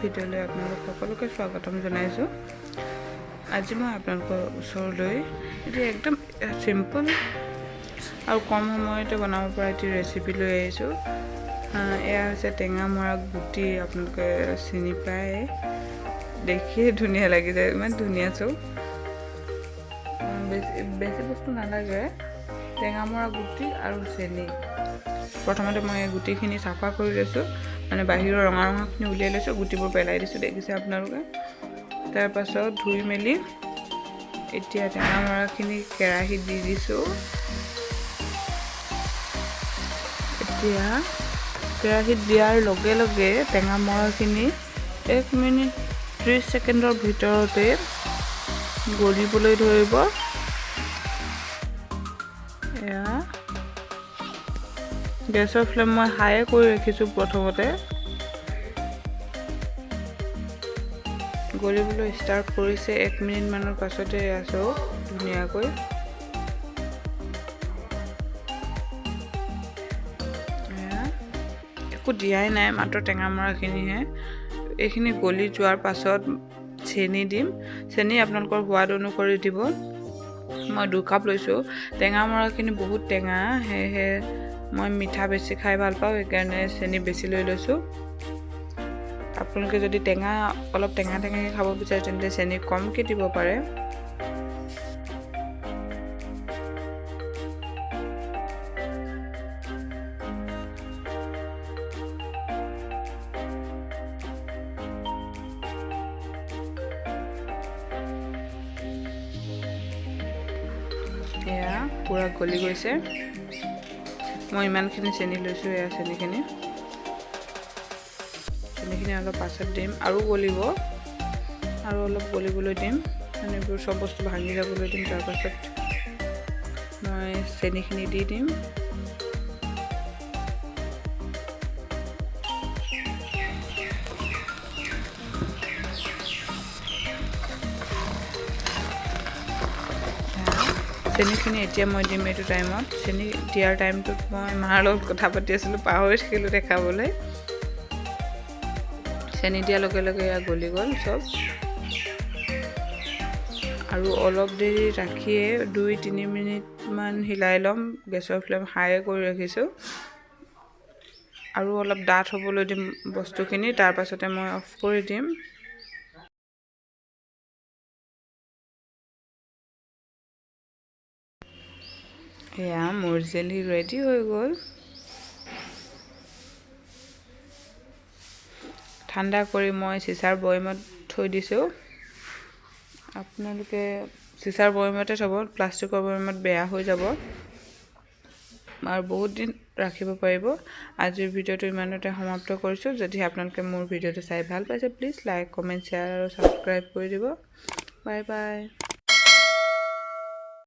ভিডিঅ'লৈ আপোনালোক সকলোকে স্বাগতম জনাইছোঁ। আজি মই আপোনালোকৰ ওচৰলৈ এটি একদম চিম্পল আৰু কম সময়তে বনাব পৰা এটি ৰেচিপি লৈ আহিছোঁ। এয়া হৈছে টেঙা মৰা গুটি। আপোনালোকে চিনি পায়, দেখিয়ে ধুনীয়া লাগি যায়, ইমান ধুনীয়া চব। বেছি বস্তু নালাগে, টেঙা মৰা গুটি আৰু চেনি। প্ৰথমতে মই গুটিখিনি চাফা কৰি লৈছোঁ, মানে বাহিৰৰ ৰঙা ৰঙাখিনি উলিয়াই লৈছোঁ, গুটিবোৰ পেলাই দিছোঁ, দেখিছে আপোনালোকে। তাৰপাছত ধুই মেলি এতিয়া টেঙা মৰাখিনি কেৰাহীত দি দিছোঁ। এতিয়া কেৰাহীত দিয়াৰ লগে লগে টেঙা মৰাখিনি 1 মিনিট 30 ছেকেণ্ডৰ ভিতৰতে গলিবলৈ ধৰিব। এয়া গেছৰ ফ্লেম মই হাই কৰি ৰাখিছোঁ। প্ৰথমতে গলিবলৈ ষ্টাৰ্ট কৰিছে। 1 মিনিট মানৰ পাছতে আছোঁ ধুনীয়াকৈ। একো দিয়াই নাই, মাত্ৰ টেঙা মৰাখিনিহে। এইখিনি গলি যোৱাৰ পাছত চেনি দিম। চেনি আপোনালোকৰ সোৱাদ অনুসৰি দিব। মই 2 কাপ লৈছোঁ। টেঙা মৰাখিনি বহুত টেঙা, সেয়েহে মই মিঠা বেছি খাই ভাল পাওঁ, সেইকাৰণে চেনি বেছি লৈ লৈছোঁ। আপোনালোকে যদি অলপ টেঙাকৈ খাব বিচাৰে তেন্তে চেনি কমকৈ দিব পাৰে। এয়া পূৰা গলি গৈছে। মই ইমানখিনি চেনি লৈছোঁ। এয়া চেনিখিনি অলপ পাছত দিম, আৰু গলিব, আৰু অলপ গলিবলৈ দিম, মানে এইবোৰ চব বস্তু ভাঙি যাবলৈ দিম। তাৰপাছত মই চেনিখিনি দি দিম। চেনিখিনি এতিয়া মই দিম। এইটো টাইমত চেনি দিয়াৰ টাইমটোত মই মাৰ লগত কথা পাতি আছিলোঁ, পাহৰি থাকিলোঁ দেখাবলৈ। চেনি দিয়াৰ লগে লগে এয়া গলি গ'ল চব। আৰু অলপ দেৰি ৰাখিয়ে 2-3 মিনিটমান হিলাই ল'ম। গেছৰ ফ্লেম হাই কৰি ৰাখিছোঁ। আৰু অলপ ডাঠ হ'বলৈ দিম বস্তুখিনি, তাৰপাছতে মই অফ কৰি দিম। এয়া মোৰ জেলি ৰেডি হৈ গ'ল। ঠাণ্ডা কৰি মই চিচাৰ বৈয়ামত থৈ দিছোঁ। আপোনালোকে চিচাৰ বৈয়ামতে থ'ব, প্লাষ্টিকৰ বৈয়ামত বেয়া হৈ যাব আৰু বহুত দিন ৰাখিব পাৰিব। আজিৰ ভিডিঅ'টো ইমানতে সমাপ্ত কৰিছোঁ। যদি আপোনালোকে মোৰ ভিডিঅ'টো চাই ভাল পাইছে, প্লিজ লাইক, কমেণ্ট, শ্বেয়াৰ আৰু ছাবস্ক্ৰাইব কৰি দিব। Bye bye.